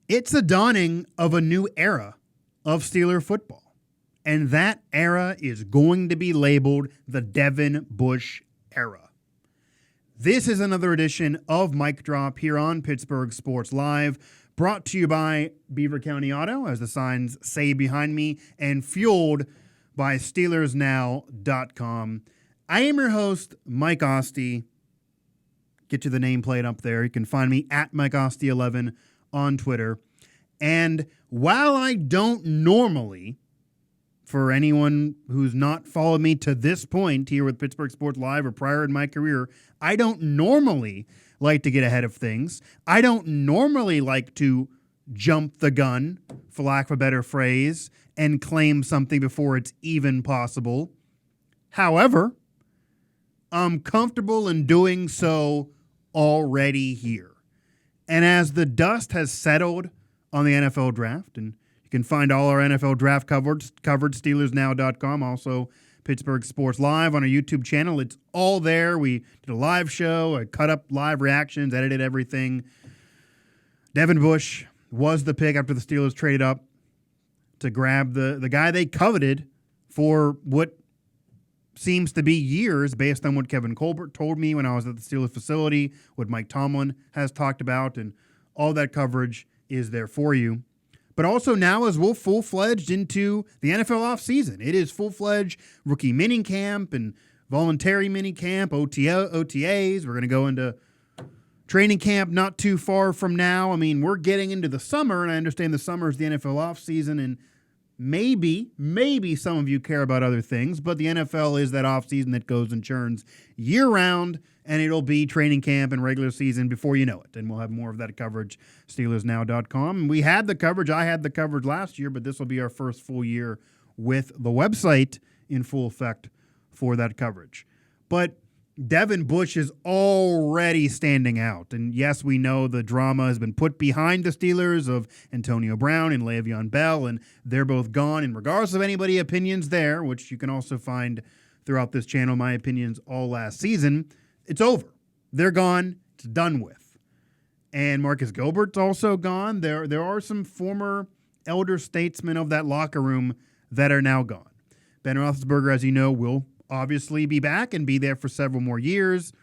It's a dawning of a new era of Steeler football. And that era is going to be labeled the Devin Bush era. This is another edition of Mic Drop here on Pittsburgh Sports Live, brought to you by Beaver County Auto, as the signs say behind me, and fueled by SteelersNow.com. I am your host, Mike Asti. Get you the nameplate up there. You can find me at MikeAsti11 on Twitter. And while I don't normally, for anyone who's not followed me to this point here with Pittsburgh Sports Live or prior in my career, I don't normally like to get ahead of things. I don't normally like to jump the gun, for lack of a better phrase, and claim something before it's even possible. However, I'm comfortable in doing so already here. And as the dust has settled on the NFL draft, and you can find all our NFL draft covered SteelersNow.com, also Pittsburgh Sports Live on our YouTube channel. It's all there. We did a live show, I cut up live reactions, edited everything. Devin Bush was the pick after the Steelers traded up to grab the guy they coveted for what seems to be years, based on what Kevin Colbert told me when I was at the Steelers facility, what Mike Tomlin has talked about, and all that coverage is there for you. But also now, as we're full-fledged into the NFL offseason, it is full-fledged rookie minicamp and voluntary minicamp, OTAs. We're going to go into training camp not too far from now. I mean, we're getting into the summer, and I understand the summer is the NFL offseason, and maybe some of you care about other things, but the NFL is that offseason that goes and churns year-round, and it'll be training camp and regular season before you know it. And we'll have more of that coverage, SteelersNow.com. We had the coverage. I had the coverage last year, but this will be our first full year with the website in full effect for that coverage. But Devin Bush is already standing out. And yes, we know the drama has been put behind the Steelers of Antonio Brown and Le'Veon Bell, and they're both gone. And regardless of anybody's opinions there, which you can also find throughout this channel, my opinions all last season, it's over. They're gone. It's done with. And Marcus Gilbert's also gone. There are some former elder statesmen of that locker room that are now gone. Ben Roethlisberger, as you know, will obviously be back and be there for several more years.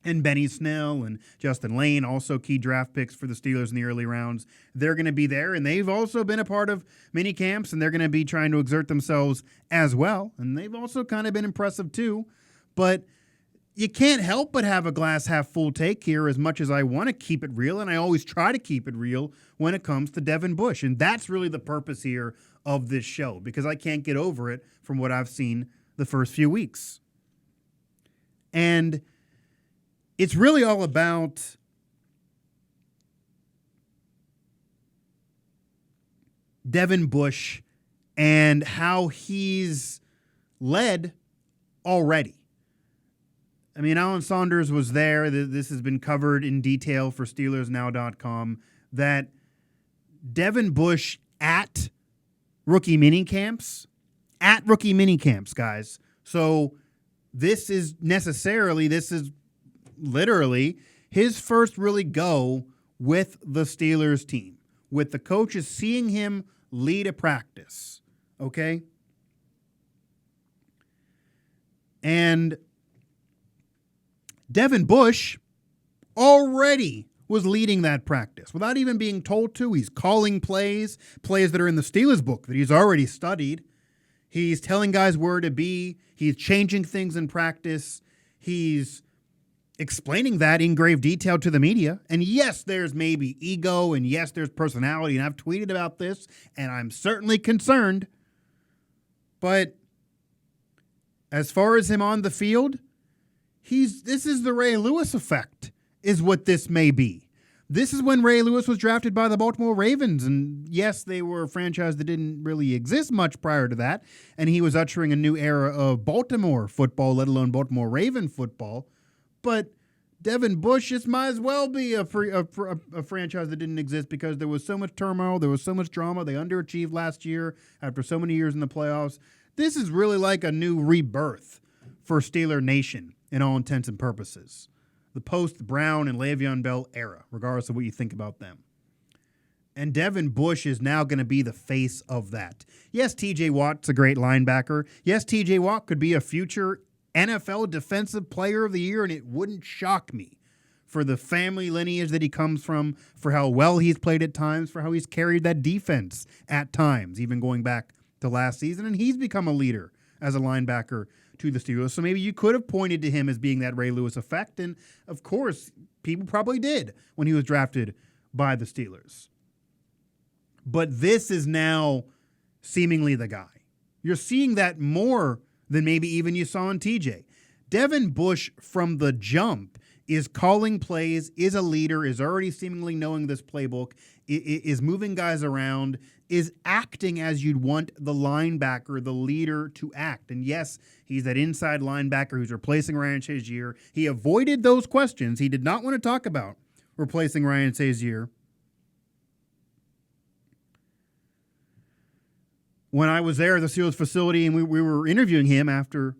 And Benny Snell and Justin Lane, also key draft picks for the Steelers in the early rounds. They're going to be there, and they've also been a part of mini camps, and they're going to be trying to exert themselves as well. And they've also kind of been impressive too. But you can't help but have a glass half full take here, as much as I want to keep it real, and I always try to keep it real when it comes to Devin Bush. And that's really the purpose here of this show, because I can't get over it from what I've seen the first few weeks. And it's really all about Devin Bush and how he's led already. I mean, Alan Saunders was there. This has been covered in detail for SteelersNow.com, that Devin Bush at rookie minicamps, guys. So this is literally his first really go with the Steelers team, with the coaches seeing him lead a practice, okay? And Devin Bush already was leading that practice without even being told to. He's calling plays that are in the Steelers book that he's already studied. He's telling guys where to be. He's changing things in practice. He's explaining that in grave detail to the media. And yes, there's maybe ego, and yes, there's personality, and I've tweeted about this, and I'm certainly concerned. But as far as him on the field, this is the Ray Lewis effect, is what this may be. This is when Ray Lewis was drafted by the Baltimore Ravens, and yes, they were a franchise that didn't really exist much prior to that, and he was ushering a new era of Baltimore football, let alone Baltimore Raven football. But Devin Bush just might as well be a franchise that didn't exist, because there was so much turmoil, there was so much drama. They underachieved last year after so many years in the playoffs. This is really like a new rebirth for Steeler Nation in all intents and purposes. The post-Brown and Le'Veon Bell era, regardless of what you think about them. And Devin Bush is now going to be the face of that. Yes, TJ Watt's a great linebacker. Yes, TJ Watt could be a future NFL Defensive Player of the Year, and it wouldn't shock me for the family lineage that he comes from, for how well he's played at times, for how he's carried that defense at times, even going back to last season. And he's become a leader as a linebacker to the Steelers. So maybe you could have pointed to him as being that Ray Lewis effect. And, of course, people probably did when he was drafted by the Steelers. But this is now seemingly the guy. You're seeing that more than maybe even you saw in TJ. Devin Bush from the jump is calling plays, is a leader, is already seemingly knowing this playbook, is moving guys around, is acting as you'd want the linebacker, the leader, to act. And yes, he's that inside linebacker who's replacing Ryan Shazier. He avoided those questions. He did not want to talk about replacing Ryan Shazier. When I was there at the Steelers facility and we were interviewing him after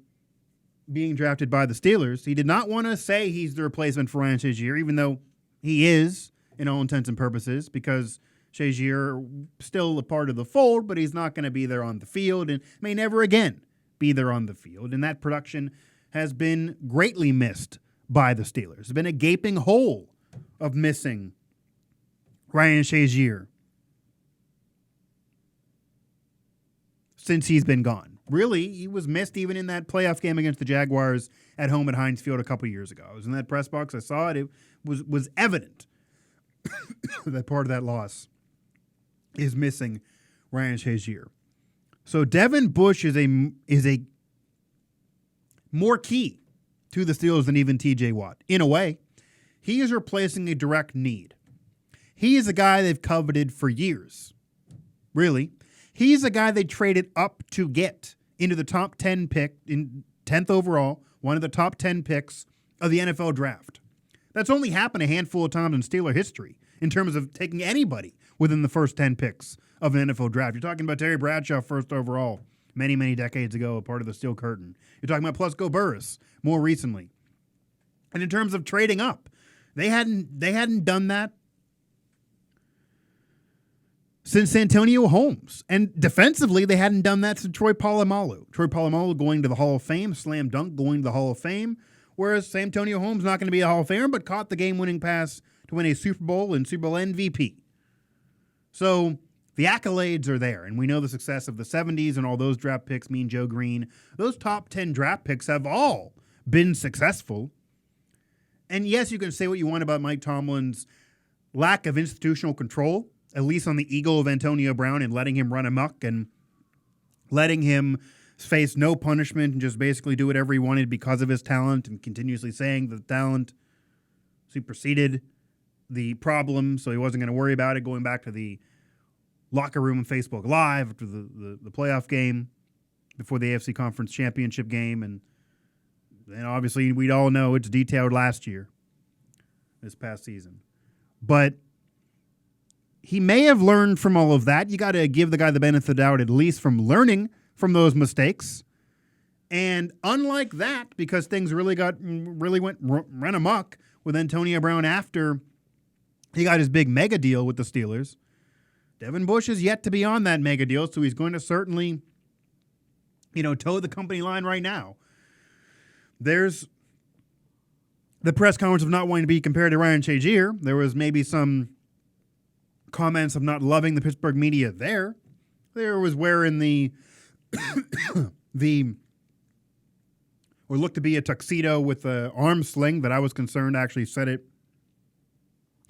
being drafted by the Steelers, he did not want to say he's the replacement for Ryan Shazier, even though he is, in all intents and purposes, because Shazier still a part of the fold, but he's not going to be there on the field and may never again be there on the field. And that production has been greatly missed by the Steelers. There's been a gaping hole of missing Ryan Shazier since he's been gone. Really, he was missed even in that playoff game against the Jaguars at home at Heinz Field a couple years ago. I was in that press box. I saw it. It was evident that part of that loss is missing Ryan Shazier. So Devin Bush is a more key to the Steelers than even TJ Watt. In a way, he is replacing a direct need. He is a guy they've coveted for years. Really. He's a guy they traded up to get into the top 10 pick, in 10th overall, one of the top 10 picks of the NFL draft. That's only happened a handful of times in Steeler history in terms of taking anybody within the first 10 picks of an NFL draft. You're talking about Terry Bradshaw, first overall, many, many decades ago, a part of the Steel Curtain. You're talking about Plesko Burress more recently. And in terms of trading up, they hadn't done that since Santonio Holmes. And defensively, they hadn't done that since Troy Polamalu. Troy Polamalu going to the Hall of Fame, slam dunk going to the Hall of Fame, whereas Santonio Holmes not going to be a Hall of Famer, but caught the game-winning pass to win a Super Bowl and Super Bowl MVP. So the accolades are there, and we know the success of the 70s and all those draft picks mean Joe Green. Those top 10 draft picks have all been successful. And yes, you can say what you want about Mike Tomlin's lack of institutional control, at least on the ego of Antonio Brown, and letting him run amok and letting him face no punishment and just basically do whatever he wanted because of his talent, and continuously saying that the talent superseded the problem, so he wasn't going to worry about it, going back to the locker room and Facebook Live after the playoff game before the AFC Conference Championship game. And then obviously we'd all know it's detailed last year, this past season. But he may have learned from all of that. You got to give the guy the benefit of the doubt, at least from learning from those mistakes. And unlike that, because things really went run amok with Antonio Brown after he got his big mega deal with the Steelers, Devin Bush is yet to be on that mega deal, so he's going to certainly, toe the company line right now. There's the press conference of not wanting to be compared to Ryan Shazier. There was maybe some comments of not loving the Pittsburgh media there. There was wearing the or looked to be a tuxedo with an arm sling that I was concerned actually said it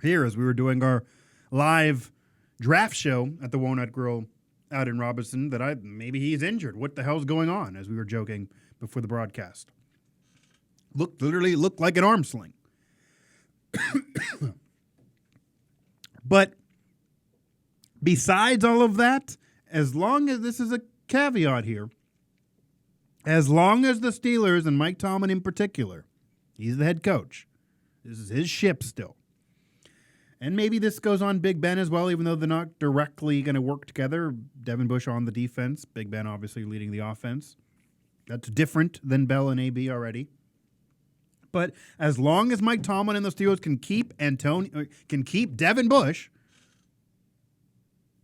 here as we were doing our live draft show at the Walnut Grill out in Robinson, that maybe he's injured. What the hell's going on? As we were joking before the broadcast. Literally looked like an arm sling. But besides all of that, as long as this is a caveat here, as long as the Steelers, and Mike Tomlin in particular, he's the head coach, this is his ship still. And maybe this goes on Big Ben as well, even though they're not directly going to work together. Devin Bush on the defense, Big Ben obviously leading the offense. That's different than Bell and AB already. But as long as Mike Tomlin and the Steelers can keep Devin Bush,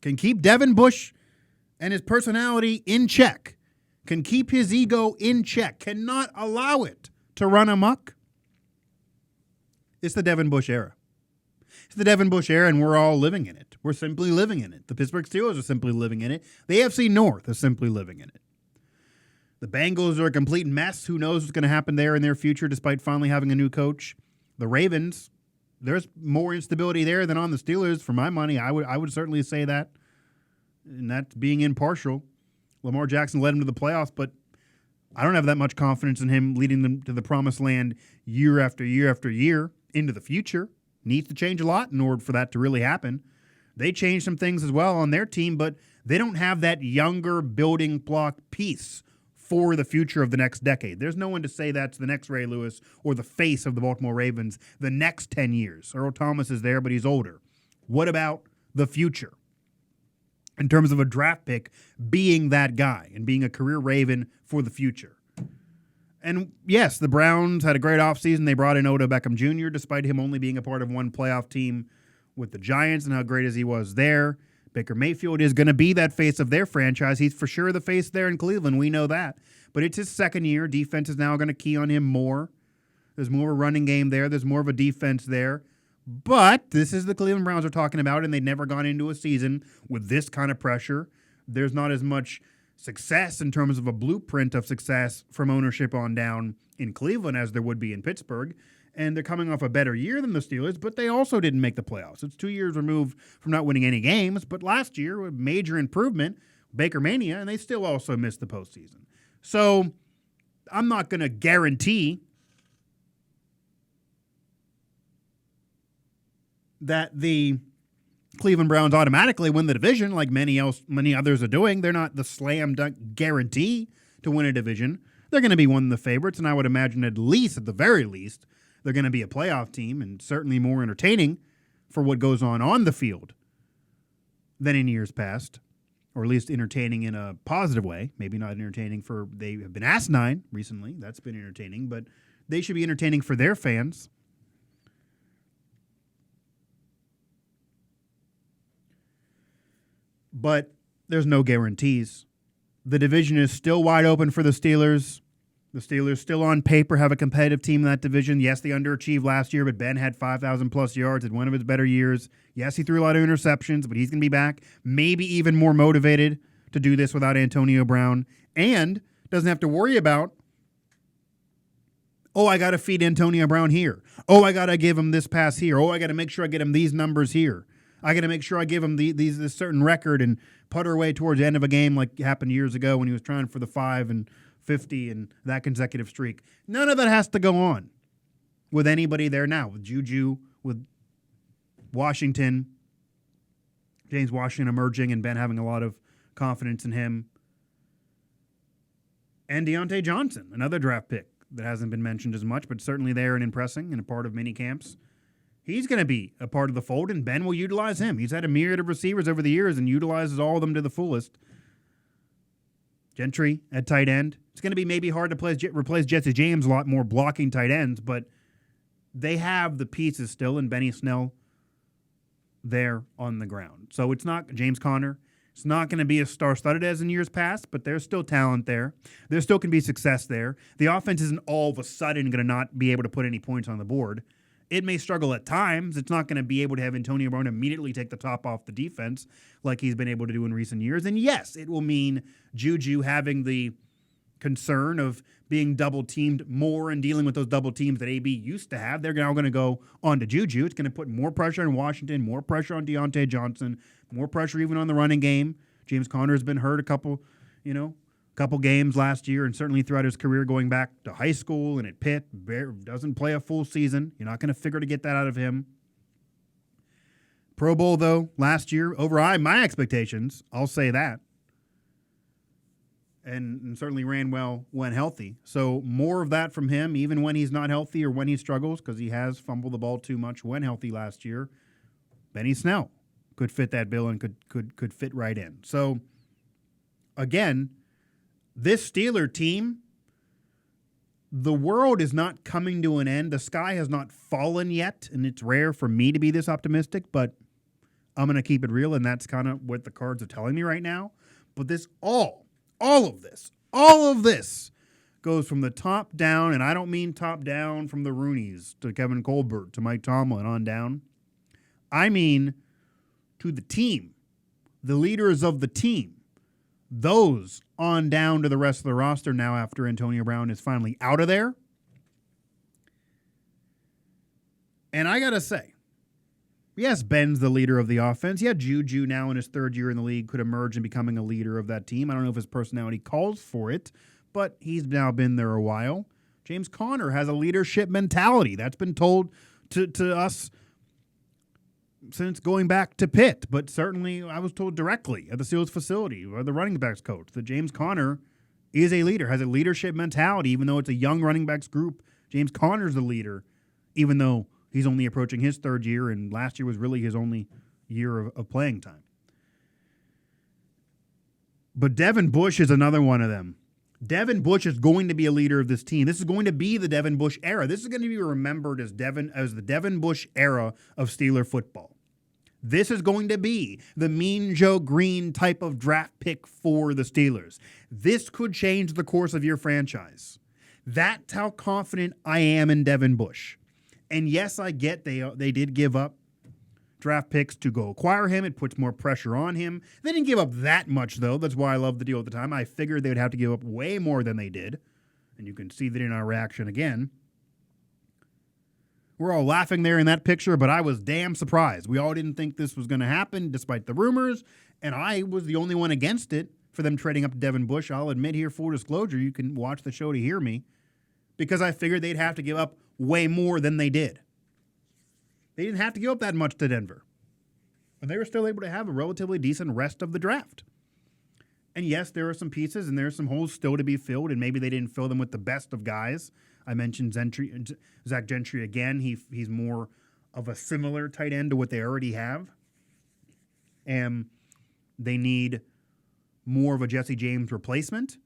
can keep Devin Bush and his personality in check, can keep his ego in check, cannot allow it to run amok, it's the Devin Bush era. It's the Devin Bush era, and we're all living in it. We're simply living in it. The Pittsburgh Steelers are simply living in it. The AFC North is simply living in it. The Bengals are a complete mess. Who knows what's going to happen there in their future despite finally having a new coach. The Ravens, there's more instability there than on the Steelers. For my money, I would certainly say that. And that's being impartial. Lamar Jackson led them to the playoffs, but I don't have that much confidence in him leading them to the promised land year after year after year into the future. Needs to change a lot in order for that to really happen. They changed some things as well on their team, but they don't have that younger building block piece for the future of the next decade. There's no one to say that's the next Ray Lewis or the face of the Baltimore Ravens the next 10 years. Earl Thomas is there, but he's older. What about the future? In terms of a draft pick being that guy and being a career Raven for the future. And yes, the Browns had a great offseason. They brought in Odell Beckham Jr., despite him only being a part of one playoff team with the Giants and how great as he was there. Baker Mayfield is going to be that face of their franchise. He's for sure the face there in Cleveland. We know that. But it's his second year. Defense is now going to key on him more. There's more of a running game there. There's more of a defense there. But this is the Cleveland Browns we're talking about, and they've never gone into a season with this kind of pressure. There's not as much success in terms of a blueprint of success from ownership on down in Cleveland as there would be in Pittsburgh. And they're coming off a better year than the Steelers, but they also didn't make the playoffs. It's 2 years removed from not winning any games, but last year, a major improvement, Baker Mania, and they still also missed the postseason. So I'm not going to guarantee that the Cleveland Browns automatically win the division like many others are doing. They're not the slam dunk guarantee to win a division. They're going to be one of the favorites, and I would imagine at the very least, they're going to be a playoff team and certainly more entertaining for what goes on the field than in years past, or at least entertaining in a positive way. Maybe not entertaining they have been asinine recently. That's been entertaining, but they should be entertaining for their fans. But there's no guarantees. The division is still wide open for the Steelers. The Steelers still on paper have a competitive team in that division. Yes, they underachieved last year, but Ben had 5,000-plus yards at one of his better years. Yes, he threw a lot of interceptions, but he's going to be back, maybe even more motivated to do this without Antonio Brown, and doesn't have to worry about, I got to feed Antonio Brown here. I got to give him this pass here. I got to make sure I get him these numbers here. I got to make sure I give him this certain record and putter away towards the end of a game like happened years ago when he was trying for the 5 and 50 and that consecutive streak. None of that has to go on with anybody there now, with Juju, with Washington, James Washington emerging and Ben having a lot of confidence in him, and Deontay Johnson, another draft pick that hasn't been mentioned as much, but certainly there and impressing and a part of mini camps. He's going to be a part of the fold, and Ben will utilize him. He's had a myriad of receivers over the years and utilizes all of them to the fullest. Gentry at tight end. It's going to be maybe hard to replace Jesse James, a lot more blocking tight ends, but they have the pieces still, and Benny Snell there on the ground. So it's not James Conner. It's not going to be as star-studded as in years past, but there's still talent there. There still can be success there. The offense isn't all of a sudden going to not be able to put any points on the board. It may struggle at times. It's not going to be able to have Antonio Brown immediately take the top off the defense like he's been able to do in recent years. And yes, it will mean Juju having the concern of being double-teamed more and dealing with those double teams that AB used to have. They're now going to go on to Juju. It's going to put more pressure on Washington, more pressure on Deontay Johnson, more pressure even on the running game. James Conner has been hurt a couple games last year and certainly throughout his career going back to high school and at Pitt. Doesn't play a full season. You're not going to figure to get that out of him. Pro Bowl, though, last year, over my expectations. I'll say that. And certainly ran well when healthy. So more of that from him, even when he's not healthy or when he struggles, because he has fumbled the ball too much when healthy last year. Benny Snell could fit that bill and could fit right in. So, again, this Steeler team, the world is not coming to an end. The sky has not fallen yet, and it's rare for me to be this optimistic, but I'm going to keep it real, and that's kind of what the cards are telling me right now. But all of this goes from the top down, and I don't mean top down from the Rooneys to Kevin Colbert to Mike Tomlin on down. I mean to the team, the leaders of the team, those on down to the rest of the roster now after Antonio Brown is finally out of there. And I got to say, yes, Ben's the leader of the offense. Yeah, Juju now in his third year in the league could emerge in becoming a leader of that team. I don't know if his personality calls for it, but he's now been there a while. James Conner has a leadership mentality. That's been told to us since going back to Pitt, but certainly I was told directly at the Steelers facility by the running backs coach that James Conner is a leader, has a leadership mentality, even though it's a young running backs group. James Conner's the leader, even though he's only approaching his third year, and last year was really his only year of playing time. But Devin Bush is another one of them. Devin Bush is going to be a leader of this team. This is going to be the Devin Bush era. This is going to be remembered as the Devin Bush era of Steeler football. This is going to be the Mean Joe Green type of draft pick for the Steelers. This could change the course of your franchise. That's how confident I am in Devin Bush. And yes, I get they did give up draft picks to go acquire him. It puts more pressure on him. They didn't give up that much, though. That's why I love the deal at the time. I figured they would have to give up way more than they did. And you can see that in our reaction again. We're all laughing there in that picture, but I was damn surprised. We all didn't think this was going to happen, despite the rumors, and I was the only one against it for them trading up to Devin Bush. I'll admit here, full disclosure, you can watch the show to hear me, because I figured they'd have to give up way more than they did. They didn't have to give up that much to Denver, and they were still able to have a relatively decent rest of the draft. And yes, there are some pieces and there are some holes still to be filled, and maybe they didn't fill them with the best of guys. I mentioned Zach Gentry again. He's more of a similar tight end to what they already have. And they need more of a Jesse James replacement.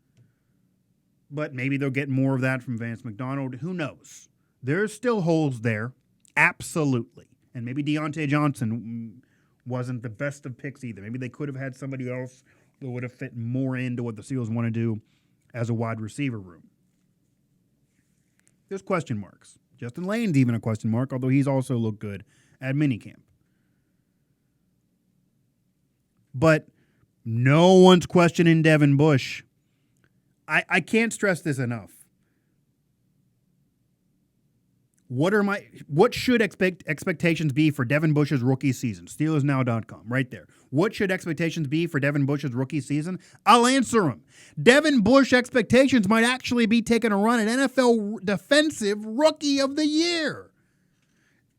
But maybe they'll get more of that from Vance McDonald. Who knows? There's still holes there. Absolutely. And maybe Deontay Johnson wasn't the best of picks either. Maybe they could have had somebody else that would have fit more into what the Steelers want to do as a wide receiver room. There's question marks. Justin Lane's even a question mark, although he's also looked good at minicamp. But no one's questioning Devin Bush. I can't stress this enough. What should expectations be for Devin Bush's rookie season? SteelersNow.com, right there. What should expectations be for Devin Bush's rookie season? I'll answer them. Devin Bush expectations might actually be taking a run at NFL Defensive Rookie of the Year.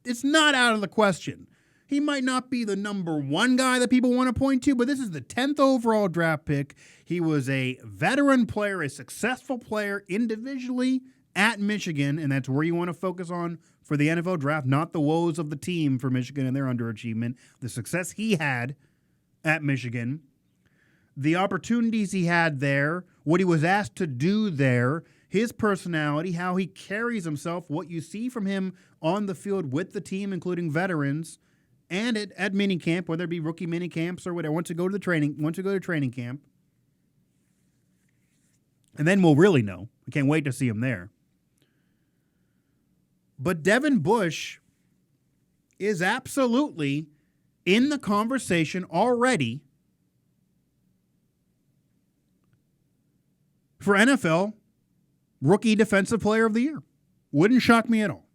It's not out of the question. He might not be the number one guy that people want to point to, but this is the 10th overall draft pick. He was a veteran player, a successful player individually at Michigan, and that's where you want to focus on for the NFL draft, not the woes of the team for Michigan and their underachievement. The success he had at Michigan, the opportunities he had there, what he was asked to do there, his personality, how he carries himself, what you see from him on the field with the team, including veterans, and at minicamp, whether it be rookie minicamps or whatever, once you go to training camp. And then we'll really know. I can't wait to see him there. But Devin Bush is absolutely in the conversation already for NFL Rookie Defensive Player of the Year. Wouldn't shock me at all.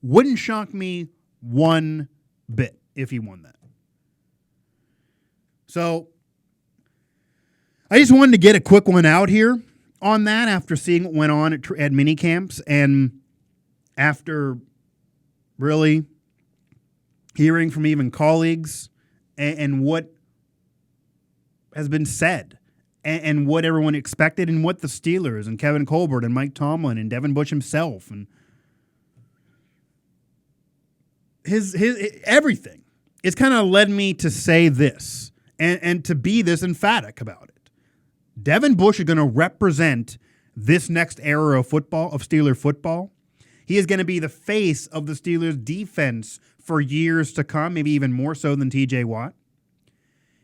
Wouldn't shock me one bit if he won that. So I just wanted to get a quick one out here on that after seeing what went on at mini camps and after really hearing from even colleagues and what has been said and what everyone expected and what the Steelers and Kevin Colbert and Mike Tomlin and Devin Bush himself and his everything. It's kind of led me to say this and to be this emphatic about it. Devin Bush is going to represent this next era of football, of Steeler football. He is going to be the face of the Steelers' defense for years to come, maybe even more so than T.J. Watt.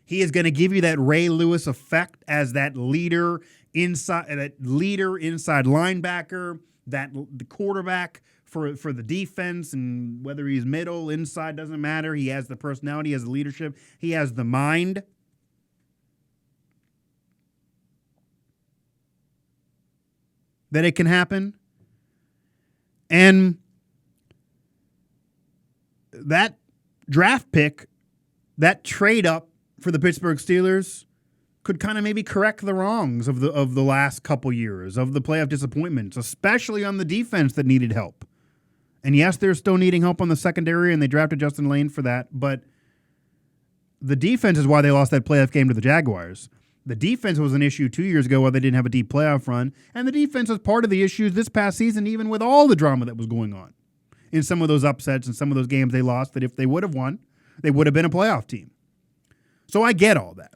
He is going to give you that Ray Lewis effect as that leader inside linebacker, the quarterback for the defense, and whether he's middle, inside, doesn't matter. He has the personality, he has the leadership, he has the mind. That it can happen. And that draft pick, that trade up for the Pittsburgh Steelers could kind of maybe correct the wrongs of the last couple years, of the playoff disappointments, especially on the defense that needed help. And yes, they're still needing help on the secondary, and they drafted Justin Lane for that, but the defense is why they lost that playoff game to the Jaguars. The defense was an issue 2 years ago while they didn't have a deep playoff run, and the defense was part of the issues this past season, even with all the drama that was going on in some of those upsets and some of those games they lost, that if they would have won, they would have been a playoff team. So I get all that.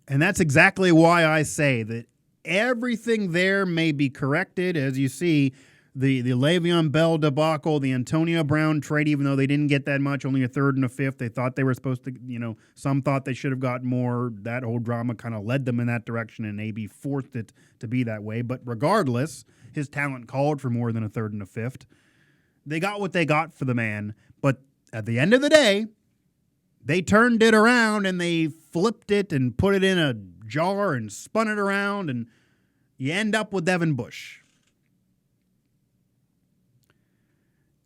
And that's exactly why I say that everything there may be corrected. As you see, the Le'Veon Bell debacle, the Antonio Brown trade, even though they didn't get that much, only a third and a fifth. They thought they were supposed to, some thought they should have got more. That whole drama kind of led them in that direction, and AB forced it to be that way. But regardless, his talent called for more than a third and a fifth. They got what they got for the man. But at the end of the day, they turned it around and they flipped it and put it in a jar and spun it around, and you end up with Devin Bush.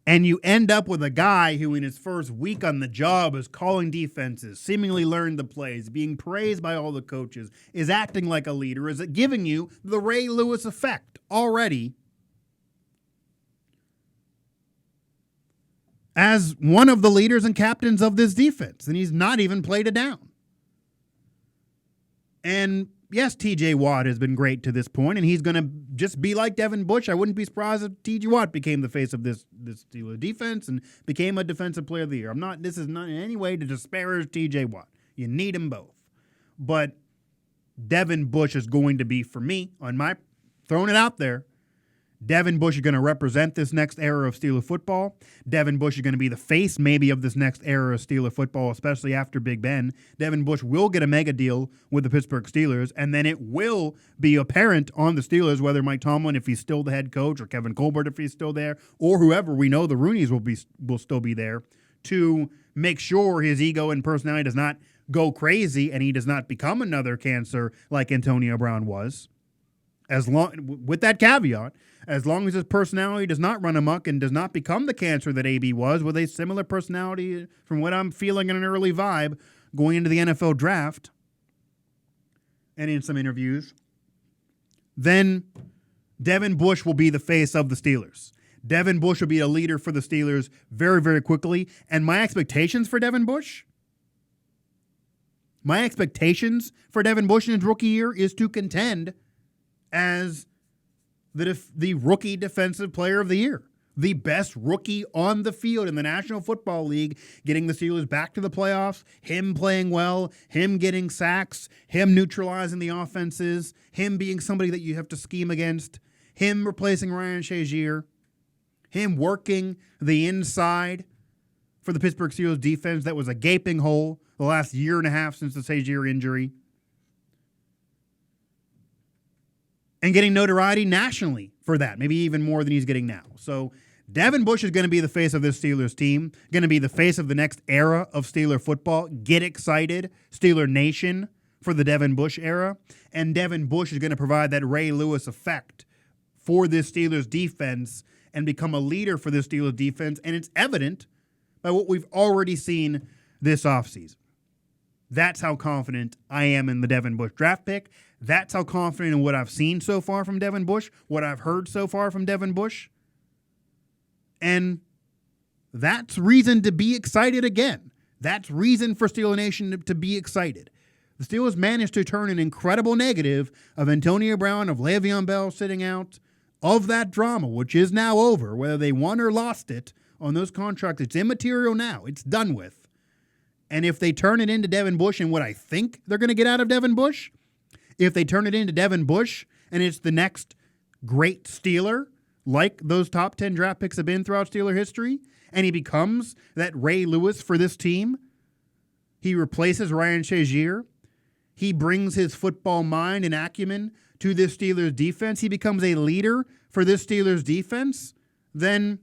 And you end up with a guy who in his first week on the job is calling defenses, seemingly learned the plays, being praised by all the coaches, is acting like a leader, is giving you the Ray Lewis effect already as one of the leaders and captains of this defense. And he's not even played it down. And yes, T.J. Watt has been great to this point, and he's going to just be like Devin Bush. I wouldn't be surprised if T.J. Watt became the face of this Steelers defense and became a defensive player of the year. This is not in any way to disparage T.J. Watt. You need them both. But Devin Bush is going to be, for me, throwing it out there, Devin Bush is going to represent this next era of Steeler football. Devin Bush is going to be the face maybe of this next era of Steeler football, especially after Big Ben. Devin Bush will get a mega deal with the Pittsburgh Steelers, and then it will be apparent on the Steelers whether Mike Tomlin, if he's still the head coach, or Kevin Colbert, if he's still there, or whoever. We know the Rooneys will still be there to make sure his ego and personality does not go crazy and he does not become another cancer like Antonio Brown was. With that caveat, as long as his personality does not run amok and does not become the cancer that AB was, with a similar personality from what I'm feeling in an early vibe going into the NFL draft and in some interviews, then Devin Bush will be the face of the Steelers. Devin Bush will be a leader for the Steelers very, very quickly. And my expectations for Devin Bush in his rookie year is to contend as the rookie defensive player of the year, the best rookie on the field in the National Football League, getting the Steelers back to the playoffs, him playing well, him getting sacks, him neutralizing the offenses, him being somebody that you have to scheme against, him replacing Ryan Shazier, him working the inside for the Pittsburgh Steelers defense that was a gaping hole the last year and a half since the Shazier injury, and getting notoriety nationally for that, maybe even more than he's getting now. So Devin Bush is going to be the face of this Steelers team, going to be the face of the next era of Steeler football. Get excited, Steeler Nation, for the Devin Bush era. And Devin Bush is going to provide that Ray Lewis effect for this Steelers defense and become a leader for this Steelers defense. And it's evident by what we've already seen this offseason. That's how confident I am in the Devin Bush draft pick. That's how confident in what I've seen so far from Devin Bush, what I've heard so far from Devin Bush. And that's reason to be excited again. That's reason for Steeler Nation to be excited. The Steelers managed to turn an incredible negative of Antonio Brown, of Le'Veon Bell sitting out, of that drama, which is now over, whether they won or lost it on those contracts. It's immaterial now. It's done with. And if they turn it into Devin Bush and what I think they're going to get out of Devin Bush, if they turn it into Devin Bush and it's the next great Steeler, like those top 10 draft picks have been throughout Steeler history, and he becomes that Ray Lewis for this team, he replaces Ryan Shazier, he brings his football mind and acumen to this Steelers defense, he becomes a leader for this Steelers defense, then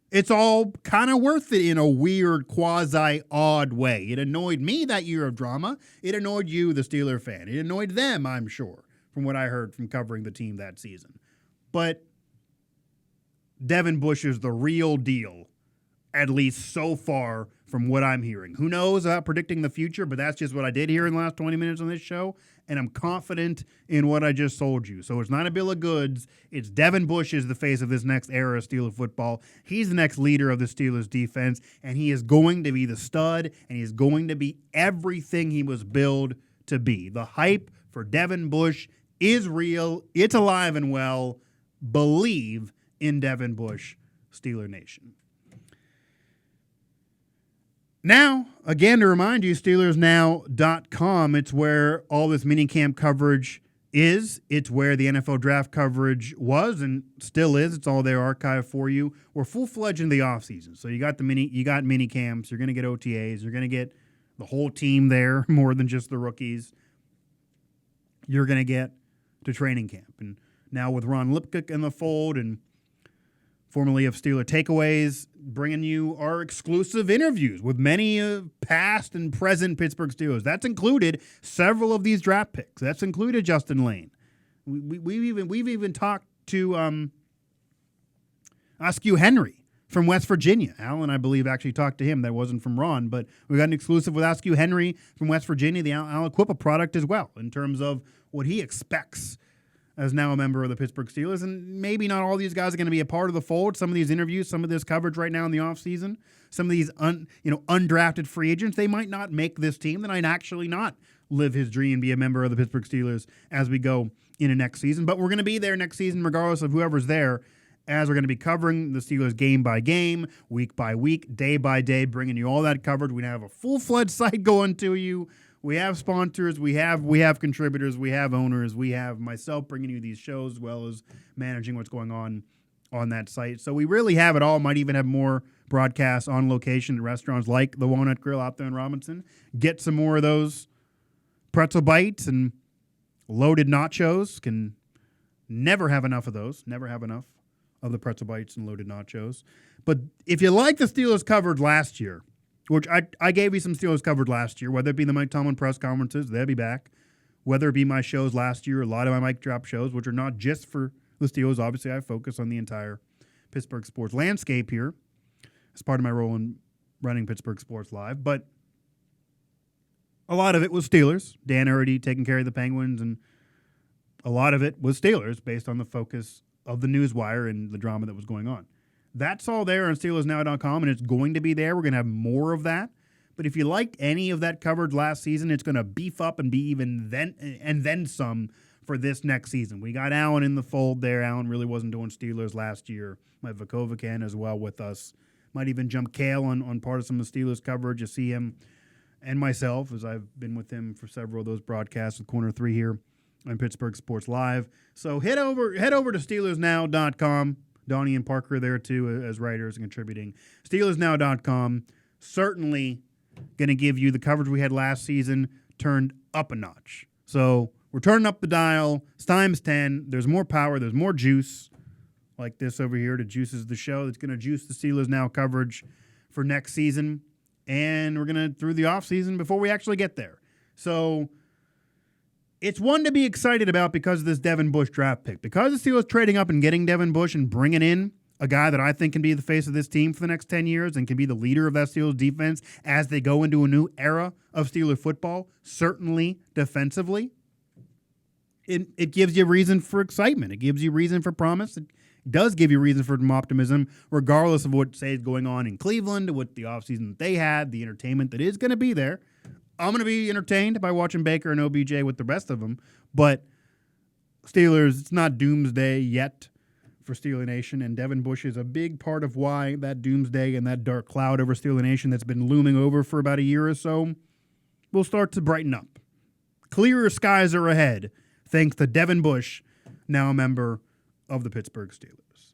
it's all kind of worth it in a weird, quasi-odd way. It annoyed me that year of drama. It annoyed you, the Steeler fan. It annoyed them, I'm sure, from what I heard from covering the team that season. But Devin Bush is the real deal, at least so far from what I'm hearing. Who knows about predicting the future, but that's just what I did here in the last 20 minutes on this show, and I'm confident in what I just told you. So it's not a bill of goods. It's Devin Bush is the face of this next era of Steeler football. He's the next leader of the Steelers defense, and he is going to be the stud, and he is going to be everything he was billed to be. The hype for Devin Bush is real. It's alive and well. Believe in Devin Bush, Steeler Nation. Now, again, to remind you, SteelersNow.com, it's where all this minicamp coverage is. It's where the NFL draft coverage was and still is. It's all there archived for you. We're full-fledged in the offseason. So you got mini camps, you're going to get OTAs, you're going to get the whole team there, more than just the rookies. You're going to get to training camp. And now with Ron Lipkick in the fold and formerly of Steeler Takeaways, bringing you our exclusive interviews with many past and present Pittsburgh Steelers. That's included several of these draft picks. That's included Justin Lane. We've even talked to Askew Henry from West Virginia. Alan, I believe, actually talked to him. That wasn't from Ron, but we got an exclusive with Askew Henry from West Virginia, the Al Equipa product as well, in terms of what he expects as now a member of the Pittsburgh Steelers. And maybe not all these guys are going to be a part of the fold. Some of these interviews, some of this coverage right now in the offseason, some of these undrafted free agents, they might not make this team. They might actually not live his dream, be a member of the Pittsburgh Steelers as we go into next season. But we're going to be there next season regardless of whoever's there, as we're going to be covering the Steelers game by game, week by week, day by day, bringing you all that coverage. We have a full-fledged site going to you. We have sponsors, we have contributors, we have owners, we have myself bringing you these shows as well as managing what's going on that site. So we really have it all. Might even have more broadcasts on location at restaurants like the Walnut Grill out there in Robinson. Get some more of those pretzel bites and loaded nachos. Can never have enough of those. Never have enough of the pretzel bites and loaded nachos. But if you like the Steelers covered last year, which I gave you some Steelers covered last year, whether it be the Mike Tomlin press conferences, they'll be back. Whether it be my shows last year, a lot of my mic drop shows, which are not just for the Steelers. Obviously, I focus on the entire Pittsburgh sports landscape here as part of my role in running Pittsburgh Sports Live. But a lot of it was Steelers. Dan already taking care of the Penguins, and a lot of it was Steelers based on the focus of the Newswire and the drama that was going on. That's all there on SteelersNow.com, and it's going to be there. We're going to have more of that. But if you liked any of that coverage last season, it's going to beef up and be even then some for this next season. We got Alan in the fold there. Alan really wasn't doing Steelers last year. Might have Vukovic as well with us. Might even jump Kale on part of some of the Steelers coverage. You see him and myself, as I've been with him for several of those broadcasts with Corner 3 here on Pittsburgh Sports Live. So head over to SteelersNow.com. Donnie and Parker there, too, as writers and contributing. SteelersNow.com, certainly going to give you the coverage we had last season turned up a notch. So we're turning up the dial. It's times 10. There's more power. There's more juice, like this over here, that juices the show. That's going to juice the Steelers Now coverage for next season. And we're going to through the offseason before we actually get there. So it's one to be excited about because of this Devin Bush draft pick. Because the Steelers trading up and getting Devin Bush and bringing in a guy that I think can be the face of this team for the next 10 years and can be the leader of that Steelers defense as they go into a new era of Steelers football, certainly defensively. It gives you reason for excitement. It gives you reason for promise. It does give you reason for some optimism, regardless of what, say, is going on in Cleveland, what the offseason that they had, the entertainment that is going to be there. I'm going to be entertained by watching Baker and OBJ with the rest of them, but Steelers, it's not doomsday yet for Steeler Nation, and Devin Bush is a big part of why that doomsday and that dark cloud over Steeler Nation that's been looming over for about a year or so will start to brighten up. Clearer skies are ahead, thanks to Devin Bush, now a member of the Pittsburgh Steelers.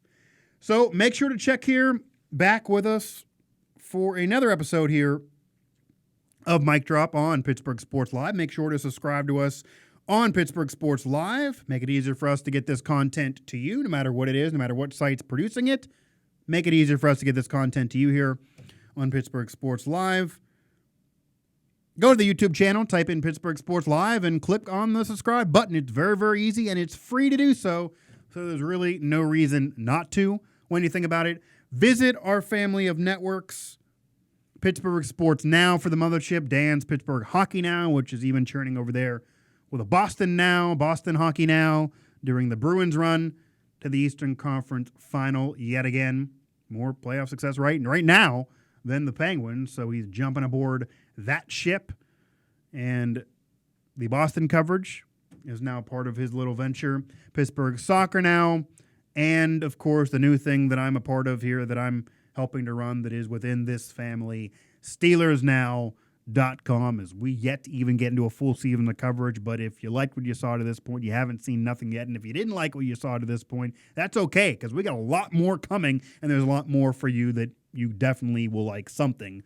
So make sure to check here back with us for another episode here of Mic Drop on Pittsburgh Sports Live. Make sure to subscribe to us on Pittsburgh Sports Live. Make it easier for us to get this content to you, no matter what it is, no matter what site's producing it. Make it easier for us to get this content to you here on Pittsburgh Sports Live. Go to the YouTube channel, type in Pittsburgh Sports Live, and click on the subscribe button. It's very, very easy, and it's free to do so. So there's really no reason not to when you think about it. Visit our family of networks. Pittsburgh Sports Now for the mothership. Dan's Pittsburgh Hockey Now, which is even churning over there with a Boston Now, Boston Hockey Now, during the Bruins run to the Eastern Conference Final yet again. More playoff success right now than the Penguins, so he's jumping aboard that ship. And the Boston coverage is now part of his little venture. Pittsburgh Soccer Now, and, of course, the new thing that I'm a part of here that I'm helping to run that is within this family, SteelersNow.com, as we yet to even get into a full season of coverage. But if you liked what you saw to this point, you haven't seen nothing yet. And if you didn't like what you saw to this point, that's okay, because we got a lot more coming, and there's a lot more for you that you definitely will like something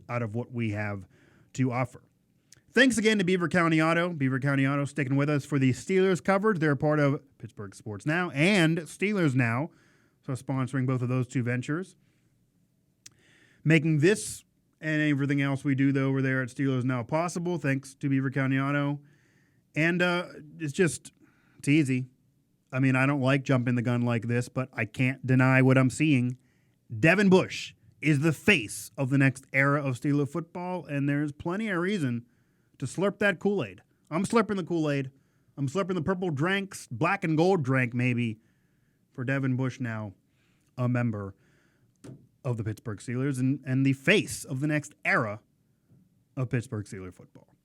out of what we have to offer. Thanks again to Beaver County Auto. Beaver County Auto sticking with us for the Steelers coverage. They're a part of Pittsburgh Sports Now and Steelers Now, so sponsoring both of those two ventures. Making this and everything else we do over there at Steelers Now possible, thanks to Beaver County Auto. And it's easy. I mean, I don't like jumping the gun like this, but I can't deny what I'm seeing. Devin Bush is the face of the next era of Steeler football, and there's plenty of reason to slurp that Kool-Aid. I'm slurping the Kool-Aid. I'm slurping the purple drinks, black and gold drink maybe, for Devin Bush now, a member of the Pittsburgh Steelers and the face of the next era of Pittsburgh Steeler football.